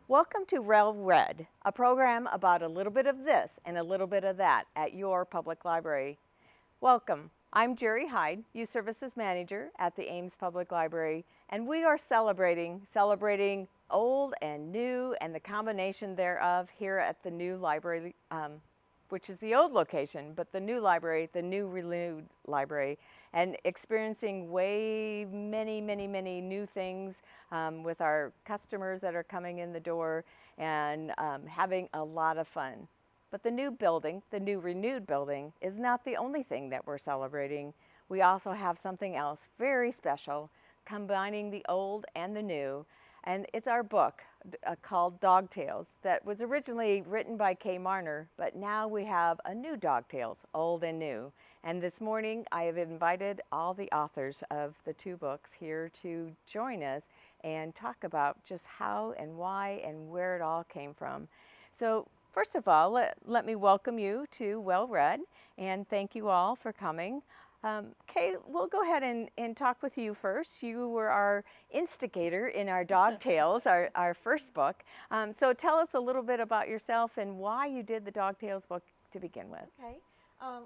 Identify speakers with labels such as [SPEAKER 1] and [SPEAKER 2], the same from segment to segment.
[SPEAKER 1] Welcome to Well Read, a program about a little bit of this and a little bit of that at your public library. Welcome. I'm Jerri Hyde, Youth Services Manager at the Ames Public Library, and we are celebrating old and new and the combination thereof here at the new library, which is the old location, but the new library, the new renewed library, and experiencing many new things with our customers that are coming in the door and having a lot of fun. But the new building, the new renewed building, is not the only thing that we're celebrating. We also have something else very special, combining the old and the new. And it's our book called Dog Tales that was originally written by Kay Marner, but now we have a new Dog Tales, old and new. And this morning I have invited all the authors of the two books here to join us and talk about just how and why and where it all came from. So first of all, let me welcome you to Well Read, and thank you all for coming. Kay, we'll go ahead and talk with you first. You were our instigator in our Dog Tales, our first book. So tell us a little bit about yourself and why you did the Dog Tales book to begin with.
[SPEAKER 2] Okay.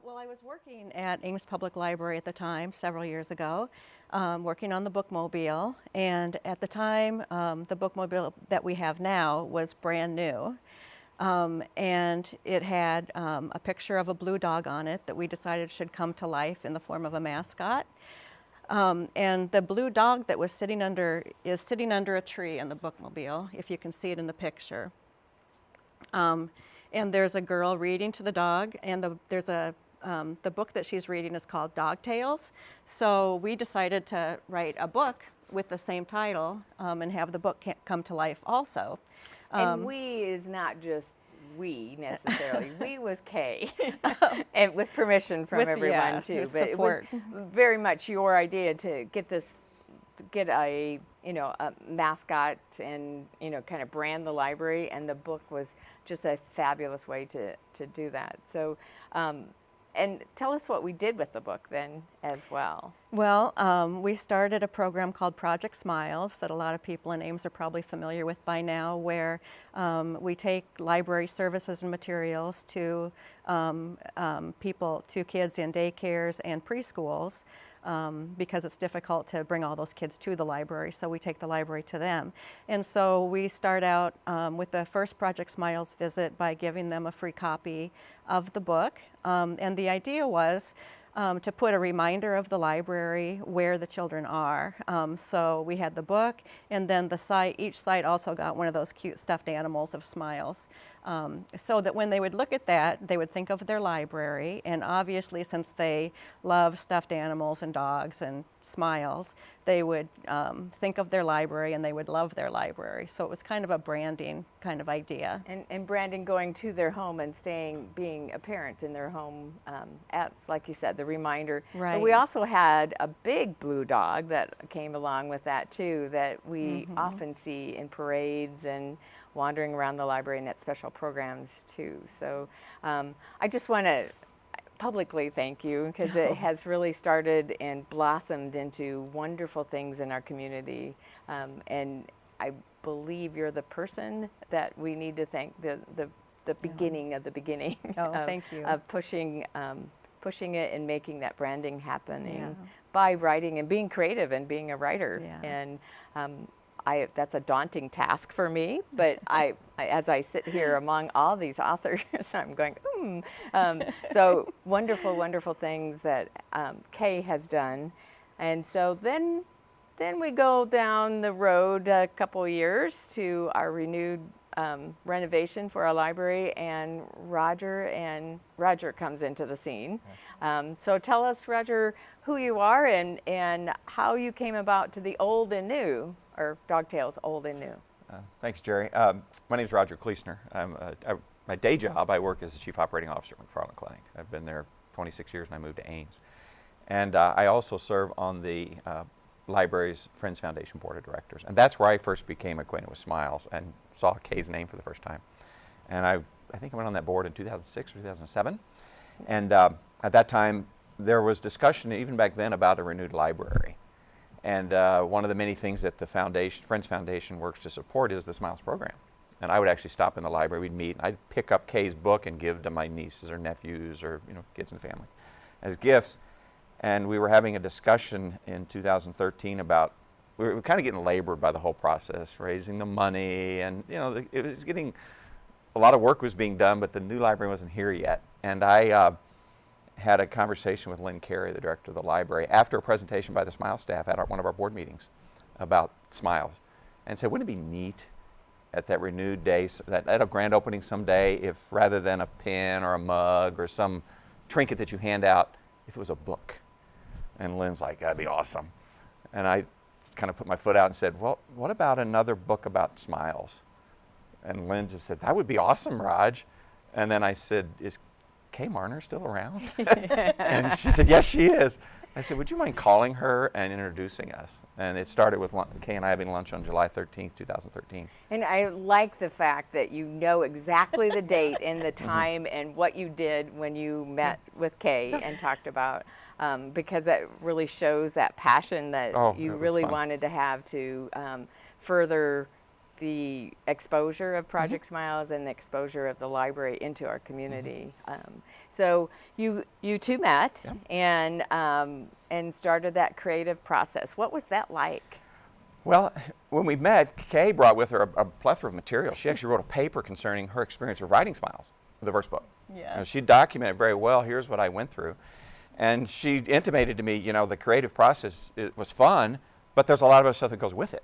[SPEAKER 2] Well, I was working at Ames Public Library at the time, several years ago, working on the bookmobile. And at the time, the bookmobile that we have now was brand new. And it had a picture of a blue dog on it that we decided should come to life in the form of a mascot. And the blue dog that was sitting under a tree in the bookmobile, if you can see it in the picture. And there's a girl reading to the dog, and the book that she's reading is called Dog Tales. So we decided to write a book with the same title and have the book come to life also.
[SPEAKER 1] And we is not just we necessarily. We was Kay, and with permission from everyone too. But
[SPEAKER 2] support.
[SPEAKER 1] It was very much your idea to get a mascot and kind of brand the library, and the book was just a fabulous way to do that. So. And tell us what we did with the book then as well.
[SPEAKER 2] Well, we started a program called Project Smiles that a lot of people in Ames are probably familiar with by now, where we take library services and materials to kids in daycares and preschools because it's difficult to bring all those kids to the library, so we take the library to them. And so we start out with the first Project Smiles visit by giving them a free copy of the book. And the idea was to put a reminder of the library where the children are. So we had the book, and then each site also got one of those cute stuffed animals of Smiles. So that when they would look at that, they would think of their library, and obviously since they love stuffed animals and dogs and Smiles, they would think of their library and they would love their library. So it was kind of a branding kind of idea.
[SPEAKER 1] And branding going to their home and being a parent in their home as, like you said, the reminder.
[SPEAKER 2] Right.
[SPEAKER 1] But we also had a big blue dog that came along with that too, that we often see in parades and wandering around the library and at special programs too. So I just want to publicly thank you, because it has really started and blossomed into wonderful things in our community. And I believe you're the person that we need to thank, the beginning of the beginning
[SPEAKER 2] Thank you.
[SPEAKER 1] of pushing it and making that branding happening by writing and being creative and being a writer. And that's a daunting task for me, but as I sit here among all these authors, I'm going, so wonderful things that Kay has done. And so then we go down the road a couple years to our renewed renovation for our library, and Roger comes into the scene. So tell us, Roger, who you are and how you came about to the old and new, or Dog Tales Old and New.
[SPEAKER 3] Thanks, Jerri. My name is Roger Kleesner. My day job, I work as the Chief Operating Officer at McFarland Clinic. I've been there 26 years and I moved to Ames. And I also serve on the library's Friends Foundation Board of Directors. And that's where I first became acquainted with Smiles and saw Kay's name for the first time. And I think I went on that board in 2006 or 2007. And at that time, there was discussion even back then about a renewed library. And one of the many things that the Friends Foundation works to support is the Smiles program. And I would actually stop in the library, we'd meet, and I'd pick up Kay's book and give to my nieces or nephews or kids in the family as gifts. And we were having a discussion in 2013 about, we were kind of getting labored by the whole process, raising the money, and it was getting, a lot of work was being done, but the new library wasn't here yet. And I had a conversation with Lynn Carey, the director of the library, after a presentation by the Smiles staff at one of our board meetings about Smiles, and said, wouldn't it be neat at that renewed day, at a grand opening someday, if rather than a pen or a mug or some trinket that you hand out, if it was a book? And Lynn's like, that'd be awesome. And I kind of put my foot out and said, well, what about another book about Smiles? And Lynn just said, that would be awesome, Raj. And then I said, is Kay Marner still around? And she said, yes, she is. I said, would you mind calling her and introducing us? And it started with Kay and I having lunch on July 13th, 2013.
[SPEAKER 1] And I like the fact that you know exactly the date and the time and what you did when you met with Kay and talked about, because that really shows that passion that you really wanted to have to further the exposure of Project Smiles and the exposure of the library into our community. So you two met and started that creative process. What was that like?
[SPEAKER 3] Well, when we met, Kay brought with her a plethora of material. She actually wrote a paper concerning her experience of writing Smiles, the first book.
[SPEAKER 2] Yeah.
[SPEAKER 3] She documented very well, here's what I went through. And she intimated to me, the creative process, it was fun, but there's a lot of other stuff that goes with it.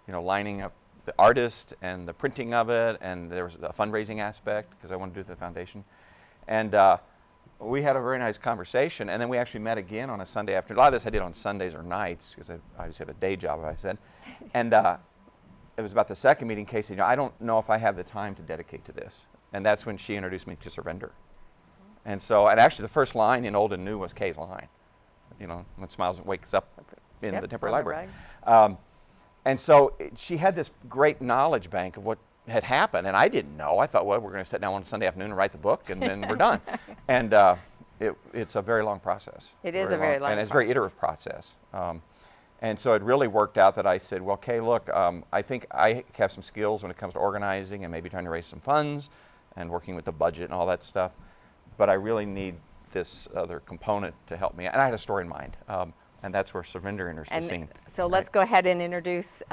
[SPEAKER 3] Lining up the artist and the printing of it, and there was a fundraising aspect because I wanted to do the foundation. And we had a very nice conversation, and then we actually met again on a Sunday afternoon. A lot of this I did on Sundays or nights because I obviously have a day job, as I said. And it was about the second meeting, Kay said, I don't know if I have the time to dedicate to this. And that's when she introduced me to Surrender. And so, and actually the first line in Old and New was Kay's line, when Smiles wakes up in the temporary library. And so she had this great knowledge bank of what had happened, and I didn't know. I thought, well, we're going to sit down on a Sunday afternoon and write the book, and then we're done. And it's a very long process.
[SPEAKER 1] It is a very long
[SPEAKER 3] and it's a very iterative process. And so it really worked out that I said, well, Kay, look, I think I have some skills when it comes to organizing and maybe trying to raise some funds and working with the budget and all that stuff, but I really need this other component to help me. And I had a story in mind. And that's where Surrender enters the scene.
[SPEAKER 1] So let's go ahead and introduce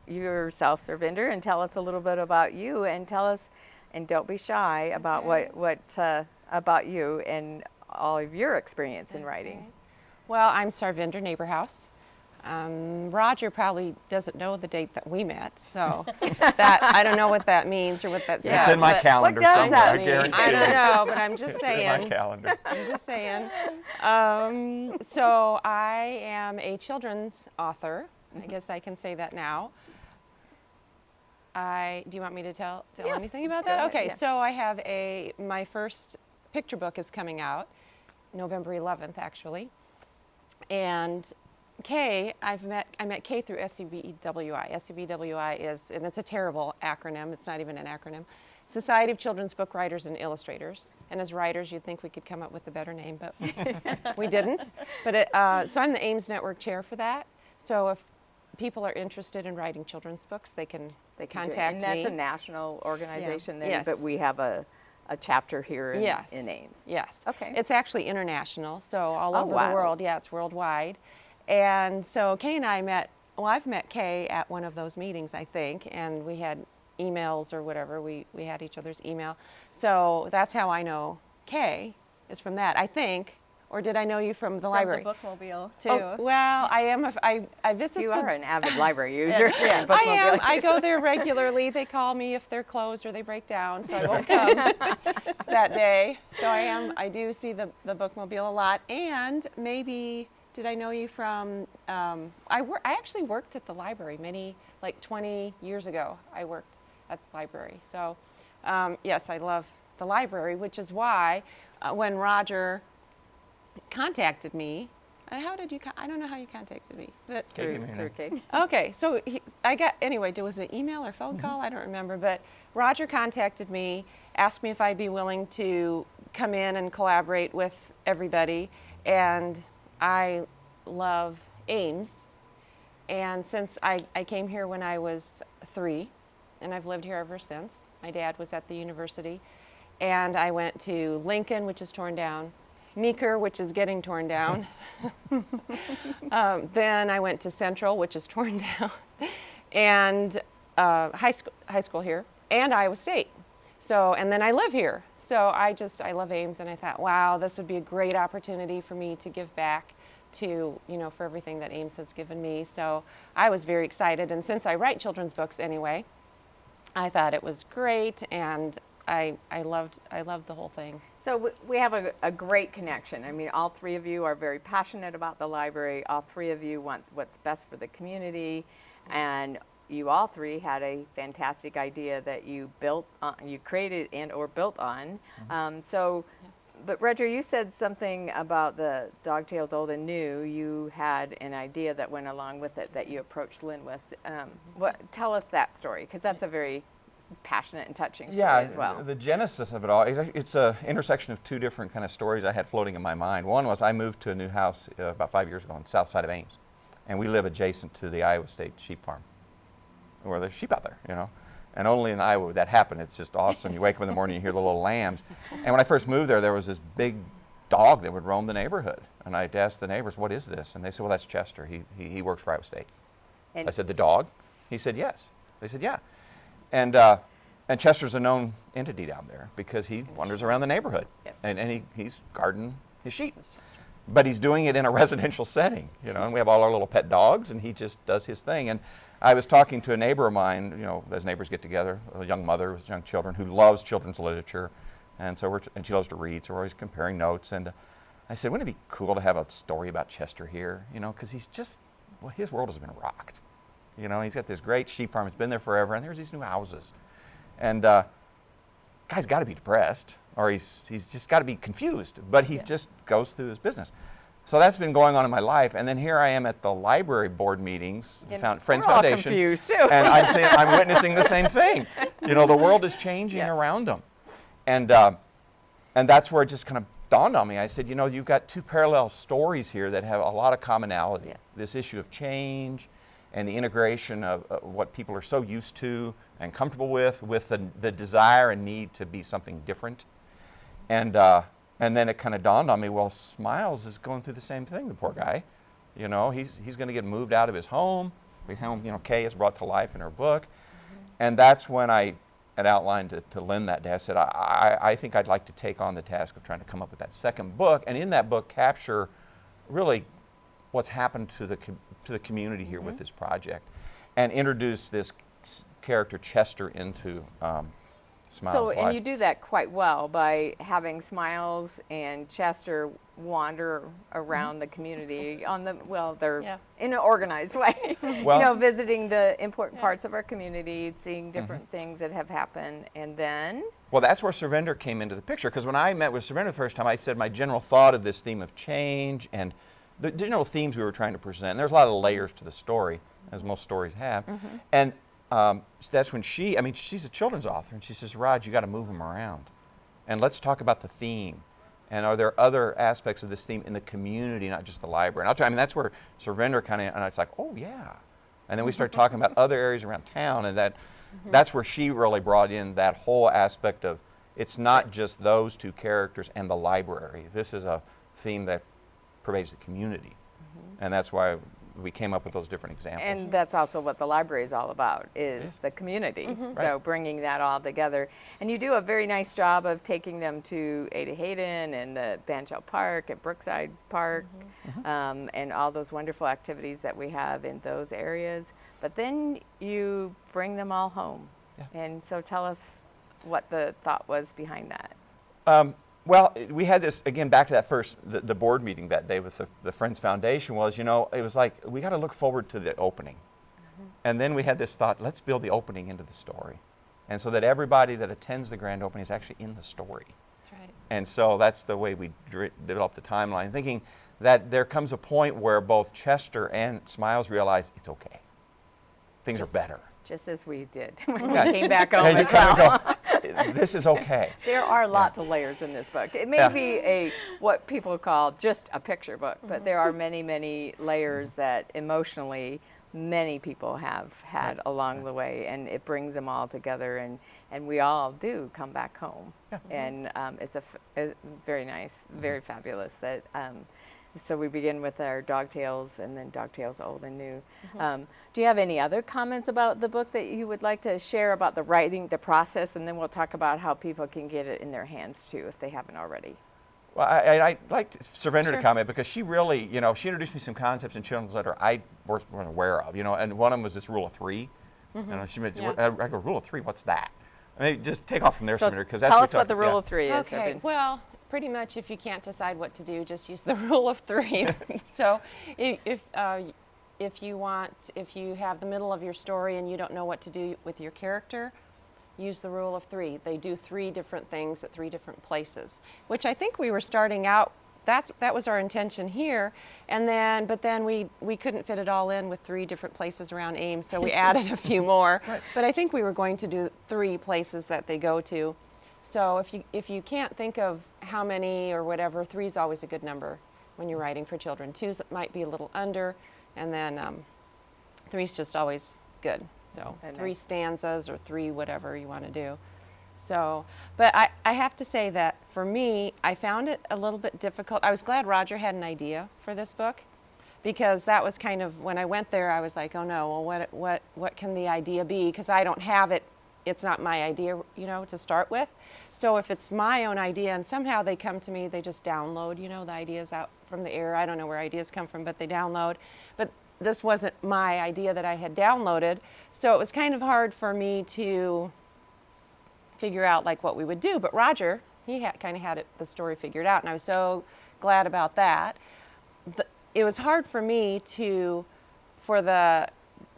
[SPEAKER 1] yourself, Surrender, and tell us a little bit about you, and tell us, and don't be shy about what about you and all of your experience in writing.
[SPEAKER 4] Well, I'm Sarvinder Neighborhouse. Roger probably doesn't know the date that we met, so that I don't know what that means or what that says.
[SPEAKER 3] It's in my calendar
[SPEAKER 1] does
[SPEAKER 3] somewhere,
[SPEAKER 1] that
[SPEAKER 3] I
[SPEAKER 1] mean?
[SPEAKER 3] guarantee
[SPEAKER 4] I don't
[SPEAKER 3] you.
[SPEAKER 4] know, but I'm just saying.
[SPEAKER 3] It's in my calendar.
[SPEAKER 4] I'm just saying. So I am a children's author. I guess I can say that now. Do you want me to tell
[SPEAKER 1] Yes,
[SPEAKER 4] anything about
[SPEAKER 1] go
[SPEAKER 4] that?
[SPEAKER 1] ahead,
[SPEAKER 4] Okay,
[SPEAKER 1] yeah.
[SPEAKER 4] so I have my first picture book is coming out November 11th, actually. And Kay, I met Kay through SCBWI. SCBWI is, and it's a terrible acronym, it's not even an acronym, Society of Children's Book Writers and Illustrators. And as writers, you'd think we could come up with a better name, but we didn't. But so I'm the Ames Network chair for that. So if people are interested in writing children's books, they can contact
[SPEAKER 1] me. And
[SPEAKER 4] me.
[SPEAKER 1] that's a national organization then,
[SPEAKER 4] Yes.
[SPEAKER 1] but we have a chapter here in Ames.
[SPEAKER 4] Yes.
[SPEAKER 1] Okay.
[SPEAKER 4] It's actually international, so all over
[SPEAKER 1] wow.
[SPEAKER 4] the world. Yeah, it's worldwide. And so Kay and I met, well, I've met Kay at one of those meetings, I think, and we had emails or whatever. We had each other's email. So that's how I know Kay, is from that, I think. Or did I know you from the library?
[SPEAKER 2] From the bookmobile, too.
[SPEAKER 4] Oh, well, I am. I visit.
[SPEAKER 1] You are an avid library user.
[SPEAKER 2] Yeah.
[SPEAKER 4] I am. I go there regularly. They call me if they're closed or they break down, so I won't come that day. So I am. I do see the bookmobile a lot. And maybe, did I know you from? I actually worked at the library like 20 years ago. I worked at the library. So yes, I love the library, which is why when Roger contacted me. And how did you? I don't know how you contacted me, but
[SPEAKER 1] Through Kay.
[SPEAKER 4] okay. So there was an email or phone call. I don't remember, but Roger contacted me, asked me if I'd be willing to come in and collaborate with everybody, and I love Ames, and since I came here when I was 3, and I've lived here ever since. My dad was at the university, and I went to Lincoln, which is torn down, Meeker, which is getting torn down. Then I went to Central, which is torn down, and high school here, and Iowa State. So, and then I live here. So I love Ames, and I thought, wow, this would be a great opportunity for me to give back to, for everything that Ames has given me. So I was very excited, and since I write children's books anyway, I thought it was great, and I loved the whole thing.
[SPEAKER 1] So we have a great connection. I mean, all three of you are very passionate about the library. All three of you want what's best for the community, and you all three had a fantastic idea that you created and or built on. But Roger, you said something about the Dog Tales Old and New. You had an idea that went along with it that you approached Lynn with. Tell us that story, because that's a very passionate and touching story as well.
[SPEAKER 3] The genesis of it all, it's an intersection of two different kind of stories I had floating in my mind. One was I moved to a new house about 5 years ago on the south side of Ames, and we live adjacent to the Iowa State sheep farm, where there's sheep out there, And only in Iowa would that happen. It's just awesome. You wake up in the morning, you hear the little lambs. And when I first moved there was this big dog that would roam the neighborhood. And I'd ask the neighbors, what is this? And they said, well, that's Chester. He works for Iowa State. And I said, the dog? He said, yes. They said, yeah. And Chester's a known entity down there because he wanders around the neighborhood. Yep. And he's guarding his sheep. But he's doing it in a residential setting, and we have all our little pet dogs, and he just does his thing. And I was talking to a neighbor of mine, as neighbors get together, a young mother with young children who loves children's literature, and she loves to read, so we're always comparing notes. And I said, wouldn't it be cool to have a story about Chester here, because his world has been rocked. He's got this great sheep farm, it's been there forever, and there's these new houses. And guy's got to be depressed, or he's just got to be confused, but he just goes through his business. So that's been going on in my life, and then here I am at the library board meetings, Friends
[SPEAKER 1] we're all
[SPEAKER 3] Foundation,
[SPEAKER 1] confused too.
[SPEAKER 3] and I'm witnessing the same thing. The world is changing around them, and that's where it just kind of dawned on me. I said, you've got two parallel stories here that have a lot of commonality. Yes. This issue of change and the integration of what people are so used to and comfortable with the desire and need to be something different. And then it kind of dawned on me, well, Smiles is going through the same thing, the poor guy. He's going to get moved out of his home. The home, Kay is brought to life in her book. Mm-hmm. And that's when I had outlined to Lynn that day. I said, I think I'd like to take on the task of trying to come up with that second book, and in that book capture really what's happened to the community here with this project, and introduce this character Chester into Smiles' life.
[SPEAKER 1] And you do that quite well by having Smiles and Chester wander around the community they're in an organized way. Visiting the important parts of our community, seeing different things that have happened, and then.
[SPEAKER 3] Well, that's where Surrender came into the picture, because when I met with Surrender the first time, I said my general thought of this theme of change and the general themes we were trying to present. And there's a lot of layers to the story, as most stories have. And that's when she's a children's author, and she says, Rod, you got to move them around. And let's talk about the theme. And are there other aspects of this theme in the community, not just the library? And that's where Surrender kind of, and it's like, oh yeah. And then we started talking about other areas around town, and that's where she really brought in that whole aspect of, it's not just those two characters and the library. This is a theme that pervades the community. And that's why we came up with those different examples.
[SPEAKER 1] And that's also what the library is all about, is the community. So bringing that all together. And you do a very nice job of taking them to Ada Hayden and the Banchell Park and Brookside Park, and all those wonderful activities that we have in those areas. But then you bring them all home. And so tell us what the thought was behind that.
[SPEAKER 3] Well, we had this, again, back to that the board meeting that day with the Friends Foundation was, it was like, we got to look forward to the opening. And then we had this thought, let's build the opening into the story. And so that everybody that attends the grand opening is actually in the story.
[SPEAKER 4] That's right.
[SPEAKER 3] And so that's the way we developed the timeline, thinking that there comes a point where both Chester and Smiles realize it's okay. Things are better.
[SPEAKER 1] Just as we did when we came back home as
[SPEAKER 3] well. This is okay.
[SPEAKER 1] There are lots of layers in this book. It may be what people call just a picture book, but there are many, many layers that emotionally many people have had along the way, and it brings them all together, and we all do come back home. And it's a very nice, very fabulous that. So we begin with our Dog Tales, and then Dog Tales Old and New. Do you have any other comments about the book that you would like to share about the writing, the process, and then we'll talk about how people can get it in their hands too if they haven't already?
[SPEAKER 3] Well, I'd like Surrender to comment, because she really, she introduced me some concepts in children's literature I wasn't aware of, and one of them was this rule of three. She mentioned, I go, rule of three, what's that? I mean, just take off from there, Surrender, because that's
[SPEAKER 1] tell us what the rule of three is.
[SPEAKER 4] Okay, well, pretty much if you can't decide what to do, just use the rule of three. So if you have the middle of your story and you don't know what to do with your character, use the rule of three. They do 3 different things at 3 different places, which I think we were starting out, that was our intention here, but then we couldn't fit it all in with 3 different places around Ames, so we added a few more. But I think we were going to do 3 places that they go to. So if you can't think of how many or whatever, 3 is always a good number when you're writing for children. 2 might be a little under, and then 3 is just always good. So 3 stanzas or 3 whatever you want to do. So, but I have to say that for me, I found it a little bit difficult. I was glad Roger had an idea for this book, because that was kind of, when I went there, I was like, oh no, well what can the idea be? Because I don't have it. It's not my idea, to start with. So if it's my own idea and somehow they come to me, they just download, the ideas out from the air. I don't know where ideas come from, but they download. But this wasn't my idea that I had downloaded. So it was kind of hard for me to figure out like what we would do. But Roger, he kind of had the story figured out, and I was so glad about that. It was hard for me for the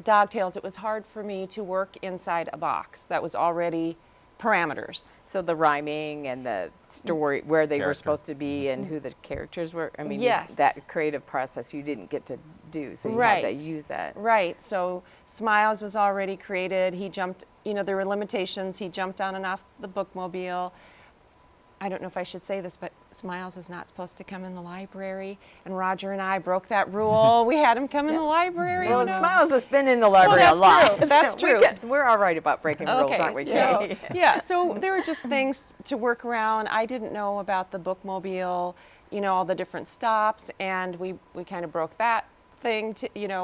[SPEAKER 4] Dog Tales, it was hard for me to work inside a box that was already parameters.
[SPEAKER 1] So the rhyming and the story, where they were supposed to be and who the characters were. I mean, that creative process you didn't get to do, so you had to use that.
[SPEAKER 4] Right. So Smiles was already created. He jumped, there were limitations. He jumped on and off the bookmobile. I don't know if I should say this, but Smiles is not supposed to come in the library, and Roger and I broke that rule. We had him come in the library.
[SPEAKER 1] Well, Smiles has been in the library a lot.
[SPEAKER 4] True. That's true.
[SPEAKER 1] We're all right about breaking rules, aren't we, Kay?
[SPEAKER 4] So there were just things to work around. I didn't know about the bookmobile, all the different stops, and we kind of broke that thing,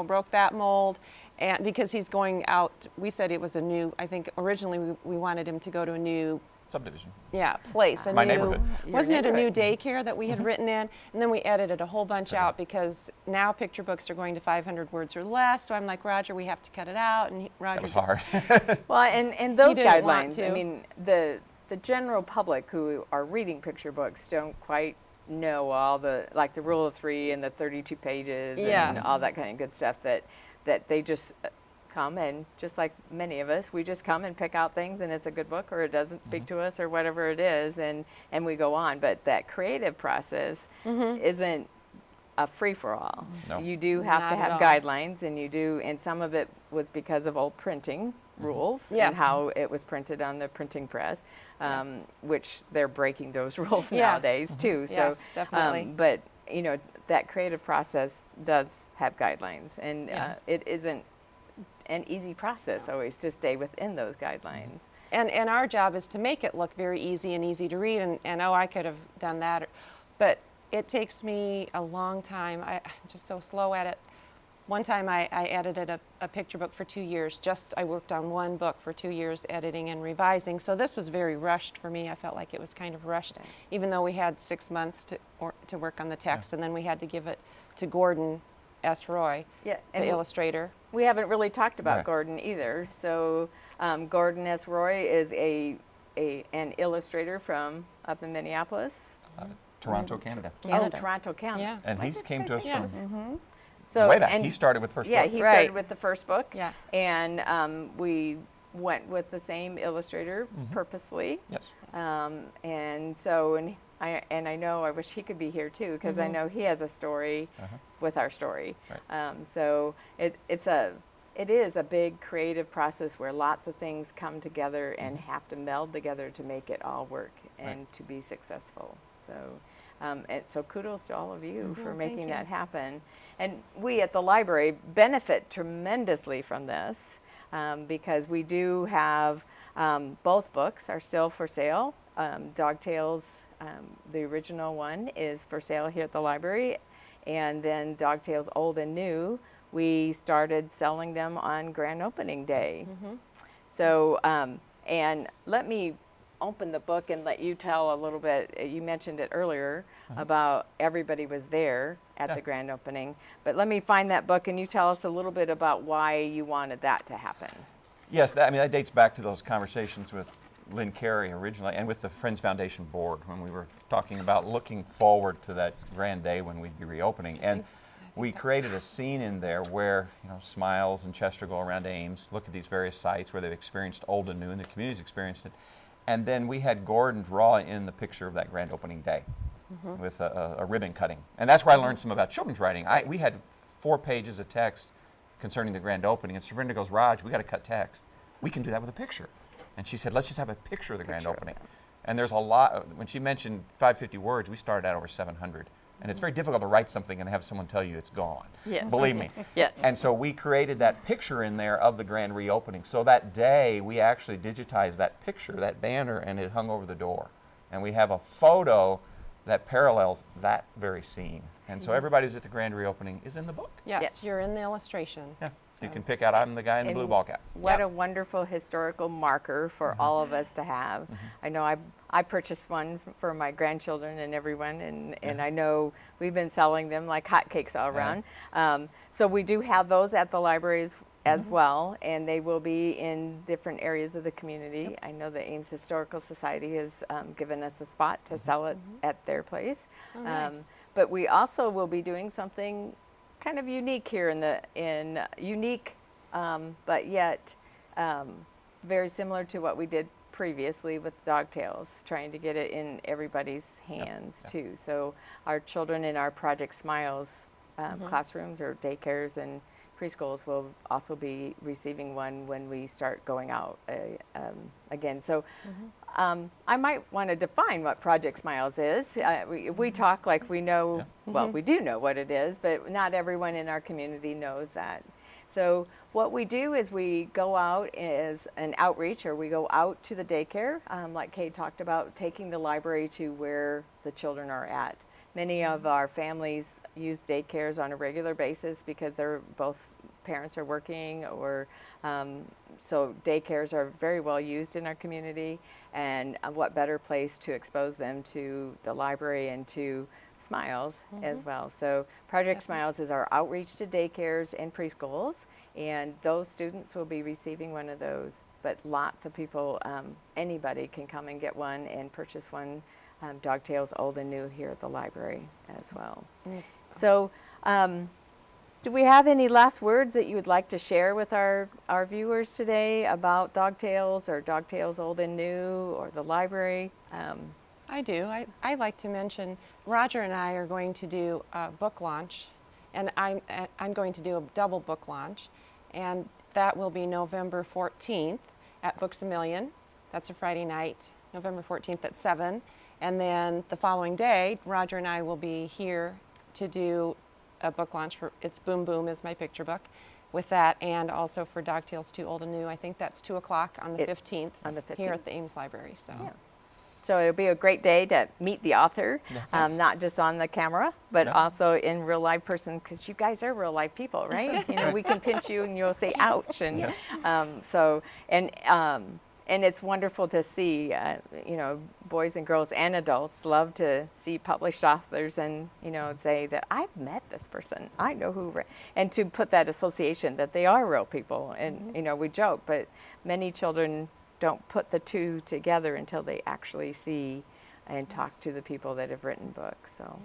[SPEAKER 4] broke that mold. And because he's going out, we said it was a new, I think originally we wanted him to go to a new
[SPEAKER 3] subdivision.
[SPEAKER 4] Yeah, place.
[SPEAKER 3] My neighborhood.
[SPEAKER 4] Wasn't it a new daycare that we had written in? And then we edited a whole bunch out, because now picture books are going to 500 words or less. So I'm like, Roger, we have to cut it out. And Roger.
[SPEAKER 3] That was hard.
[SPEAKER 1] Well, and those guidelines, I mean, the general public who are reading picture books don't quite know all the rule of three and the 32 pages and all that kind of good stuff that they just come, and just like many of us, we just come and pick out things, and it's a good book or it doesn't speak to us or whatever it is, and we go on. But that creative process isn't a free-for-all. No. You do have to have guidelines, and some of it was because of old printing rules and how it was printed on the printing press, which they're breaking those rules nowadays too. So,
[SPEAKER 4] definitely.
[SPEAKER 1] But that creative process does have guidelines, and it isn't an easy process always to stay within those guidelines.
[SPEAKER 4] And our job is to make it look very easy and easy to read, and I could have done that, but it takes me a long time. I'm just so slow at it. One time I edited a picture book for 2 years. I worked on one book for 2 years, editing and revising. So this was very rushed for me. I felt like it was kind of rushed, even though we had 6 months to work on the text, and then we had to give it to Gordon S. Roy, the illustrator.
[SPEAKER 1] We haven't really talked about Gordon either. So Gordon S. Roy is an illustrator from up in Minneapolis.
[SPEAKER 3] Toronto, Canada.
[SPEAKER 1] Oh, Toronto, Canada.
[SPEAKER 3] Yeah. And he came to us from
[SPEAKER 1] so,
[SPEAKER 3] way back. He started with the first book.
[SPEAKER 1] Yeah, he started with the first book.
[SPEAKER 4] Yeah.
[SPEAKER 1] And we went with the same illustrator purposely.
[SPEAKER 3] Yes.
[SPEAKER 1] And so, I know, I wish he could be here too, because I know he has a story with our story.
[SPEAKER 3] Right.
[SPEAKER 1] So it's it is a big creative process where lots of things come together and have to meld together to make it all work and to be successful. So, and so kudos to all of you for making that happen. And we at the library benefit tremendously from this because we do have both books are still for sale. Dog Tales, the original one, is for sale here at the library. And then Dog Tales Old and New, we started selling them on grand opening day. So, and let me open the book and let you tell a little bit. You mentioned it earlier about everybody was there at the grand opening. But let me find that book and you tell us a little bit about why you wanted that to happen.
[SPEAKER 3] Yes, I mean, that dates back to those conversations with Lynn Carey originally and with the Friends Foundation board when we were talking about looking forward to that grand day when we'd be reopening. And we created a scene in there where, you know, Smiles and Chester go around Ames, look at these various sites where they've experienced old and new and the community's experienced it. And then we had Gordon draw in the picture of that grand opening day with a ribbon cutting. And that's where I learned some about children's writing. We had 4 pages of text concerning the grand opening, and Sarinda goes, Raj, we got to cut text. We can do that with a picture. And she said, let's just have a picture of the grand opening. And there's a lot, when she mentioned 550 words, we started out over 700. And it's very difficult to write something and have someone tell you it's gone.
[SPEAKER 1] Yes.
[SPEAKER 3] Believe me.
[SPEAKER 1] Yes.
[SPEAKER 3] And so we created that picture in there of the grand reopening. So that day, we actually digitized that picture, that banner, and it hung over the door. And we have a photo that parallels that very scene. And so everybody who's at the grand reopening is in the book.
[SPEAKER 4] Yes, you're in the illustration.
[SPEAKER 3] Yeah. You can pick out, I'm the guy in the blue ball cap.
[SPEAKER 1] What a wonderful historical marker for all of us to have. I know I purchased one for my grandchildren and everyone, and I know we've been selling them like hotcakes all around. So we do have those at the libraries as well, and they will be in different areas of the community. I know the Ames Historical Society has given us a spot to sell it at their place. But we also will be doing something kind of unique here but yet very similar to what we did previously with Dog Tales, trying to get it in everybody's hands too. So our children in our Project Smiles classrooms or daycares and preschools will also be receiving one when we start going out again. So I might want to define what Project Smiles is. We talk like we know, well, we do know what it is, but not everyone in our community knows that. So what we do is we go out as an outreach, or we go out to the daycare, like Kay talked about, taking the library to where the children are at. Many of our families use daycares on a regular basis because they're both parents are working, or so daycares are very well used in our community. And what better place to expose them to the library and to Smiles as well. So Project Smiles is our outreach to daycares and preschools, and those students will be receiving one of those. But lots of people, anybody can come and get one and purchase one. Dog Tales Old and New here at the library as well. So do we have any last words that you would like to share with our viewers today about Dog Tales or Dog Tales Old and New or the library?
[SPEAKER 4] I do. I like to mention Roger and I are going to do a book launch, and I'm going to do a double book launch, and that will be November 14th at Books A Million. That's a Friday night, November 14th at 7. And then the following day, Roger and I will be here to do a book launch for It's Boom Boom is my picture book with that, and also for Dog Tales 2 Old and New. I think that's 2 o'clock on the 15th here at the Ames Library. So. Yeah.
[SPEAKER 1] So it'll be a great day to meet the author, not just on the camera, but also in real life person, because you guys are real life people, right? You know, we can pinch you and you'll say ouch, and and it's wonderful to see, you know, boys and girls and adults love to see published authors and, you know, say that I've met this person, I know who, and to put that association that they are real people. And, you know, we joke, but many children don't put the two together until they actually see and talk to the people that have written books. So,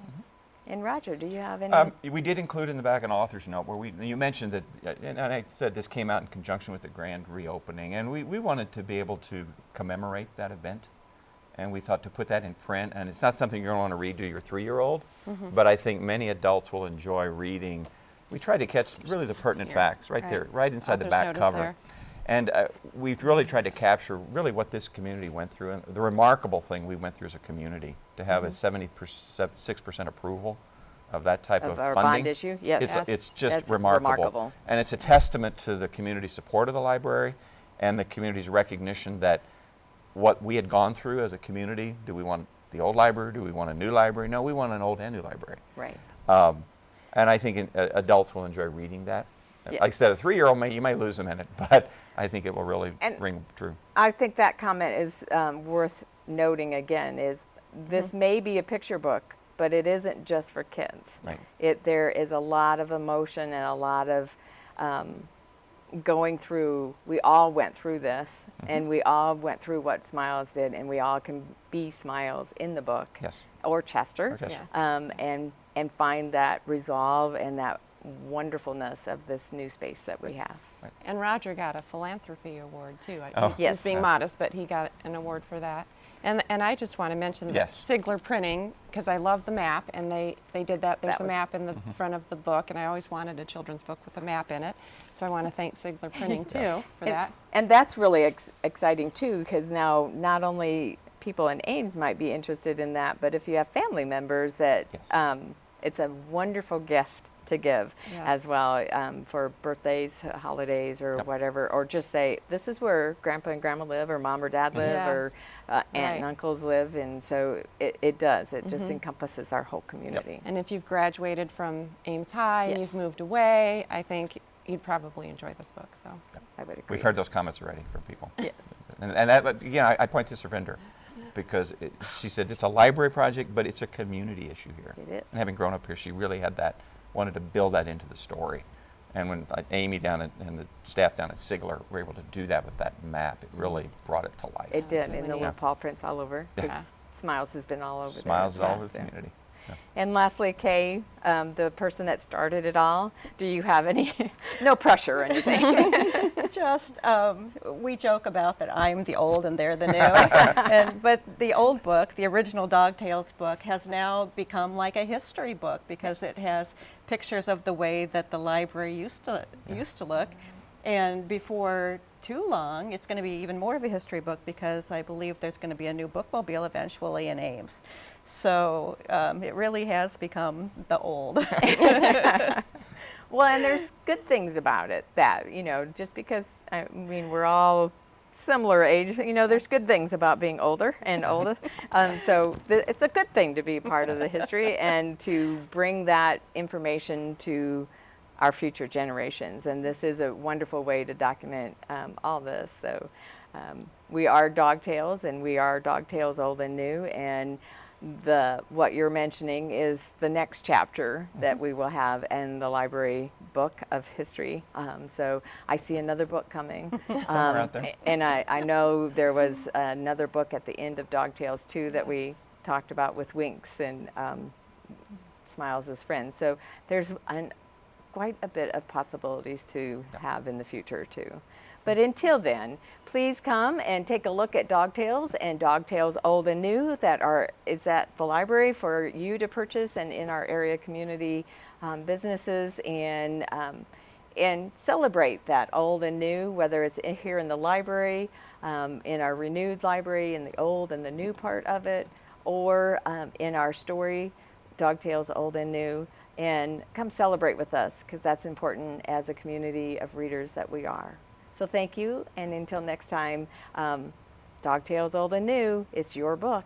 [SPEAKER 1] and Roger, do you have any?
[SPEAKER 3] We did include in the back an author's note where you mentioned that, and I said this came out in conjunction with the grand reopening, and we wanted to be able to commemorate that event, and we thought to put that in print. And it's not something you're going to want to read to your 3-year-old, but I think many adults will enjoy reading we tried to catch really the pertinent
[SPEAKER 4] here.
[SPEAKER 3] facts right
[SPEAKER 4] Right.
[SPEAKER 3] there, right inside the
[SPEAKER 4] Author's
[SPEAKER 3] back
[SPEAKER 4] notice
[SPEAKER 3] cover.
[SPEAKER 4] there.
[SPEAKER 3] And we've really tried to capture really what this community went through, and the remarkable thing we went through as a community to have a 76% approval of that type of
[SPEAKER 1] our
[SPEAKER 3] funding.
[SPEAKER 1] bond issue. Yes.
[SPEAKER 3] It's just
[SPEAKER 1] That's
[SPEAKER 3] remarkable. And it's a testament to the community support of the library and the community's recognition that what we had gone through as a community, do we want the old library, do we want a new library? No, we want an old and new library.
[SPEAKER 1] Right.
[SPEAKER 3] And I think adults will enjoy reading that.
[SPEAKER 1] Yeah.
[SPEAKER 3] Like I said, a 3-year-old, you may lose them in it, but I think it will really
[SPEAKER 1] And-
[SPEAKER 3] ring true.
[SPEAKER 1] I think that comment is worth noting again, is this may be a picture book, but it isn't just for kids.
[SPEAKER 3] Right.
[SPEAKER 1] There is a lot of emotion and a lot of going through, we all went through this, and we all went through what Smiles did, and we all can be Smiles in the book.
[SPEAKER 3] Yes.
[SPEAKER 1] Or Chester.
[SPEAKER 3] Or Chester.
[SPEAKER 4] Yes.
[SPEAKER 1] And find that resolve and that wonderfulness of this new space that we have.
[SPEAKER 4] And Roger got a philanthropy award too.
[SPEAKER 3] Oh.
[SPEAKER 4] He's
[SPEAKER 1] Yes.
[SPEAKER 4] being modest, but he got an award for that. And I just want to mention that
[SPEAKER 3] Yes.
[SPEAKER 4] Sigler Printing, because I love the map, and they did that. There's
[SPEAKER 1] That
[SPEAKER 4] a
[SPEAKER 1] was-
[SPEAKER 4] map in the front of the book, and I always wanted a children's book with a map in it. So I want to thank Sigler Printing too for that.
[SPEAKER 1] And that's really exciting too, because now not only people in Ames might be interested in that, but if you have family members that
[SPEAKER 3] Yes.
[SPEAKER 1] it's a wonderful gift to give as
[SPEAKER 4] Yes.
[SPEAKER 1] well for birthdays, holidays, or
[SPEAKER 3] Yep.
[SPEAKER 1] whatever, or just say, this is where Grandpa and Grandma live, or Mom or Dad live, or
[SPEAKER 4] Yes.
[SPEAKER 1] aunt
[SPEAKER 4] Right.
[SPEAKER 1] and uncles live, and so it does. It just encompasses our whole community.
[SPEAKER 4] And if you've graduated from Ames High and you've
[SPEAKER 1] Yes.
[SPEAKER 4] moved away, I think you'd probably enjoy this book. So
[SPEAKER 1] I would agree.
[SPEAKER 3] We've heard those comments already from people.
[SPEAKER 1] Yes.
[SPEAKER 3] And that, but again, I point to Survinder because she said it's a library project, but it's a community issue here.
[SPEAKER 1] It is.
[SPEAKER 3] And having grown up here, she really had that, wanted to build that into the story. And when Amy down at, and the staff down at Sigler were able to do that with that map, it really brought it to life.
[SPEAKER 1] It did,
[SPEAKER 4] really
[SPEAKER 1] and the
[SPEAKER 4] neat.
[SPEAKER 1] little paw prints all over, because
[SPEAKER 4] Yeah.
[SPEAKER 1] Smiles has been all over there.
[SPEAKER 3] Smiles
[SPEAKER 1] as
[SPEAKER 3] all
[SPEAKER 1] well,
[SPEAKER 3] over the
[SPEAKER 1] so.
[SPEAKER 3] community. Yeah.
[SPEAKER 1] And lastly, Kay, the person that started it all, do you have any, no pressure or anything?
[SPEAKER 2] Just, we joke about that I'm the old and they're the new. But the old book, the original Dog Tales book, has now become like a history book because it has pictures of the way that the library used to look. And before too long, it's going to be even more of a history book because I believe there's going to be a new bookmobile eventually in Ames. So it really has become the old.
[SPEAKER 1] Well, and there's good things about it that, just because, I mean, we're all similar age, there's good things about being older and oldest. So it's a good thing to be part of the history and to bring that information to our future generations. And this is a wonderful way to document all this. So we are Dog Tales, and we are Dog Tales Old and New. And what you're mentioning is the next chapter that we will have in the library book of history. So I see another book coming.
[SPEAKER 3] Somewhere out there.
[SPEAKER 1] And I know there was another book at the end of Dog Tales too that we talked about with Winks and Smiles as friends. So there's quite a bit of possibilities to have in the future too. But until then, please come and take a look at Dog Tales and Dog Tales Old and New is at the library for you to purchase and in our area community businesses and celebrate that old and new, whether it's here in the library, in our renewed library, in the old and the new part of it, or in our story, Dog Tales Old and New. And come celebrate with us because that's important as a community of readers that we are. So thank you, and until next time, Dog Tales Old and New, it's your book.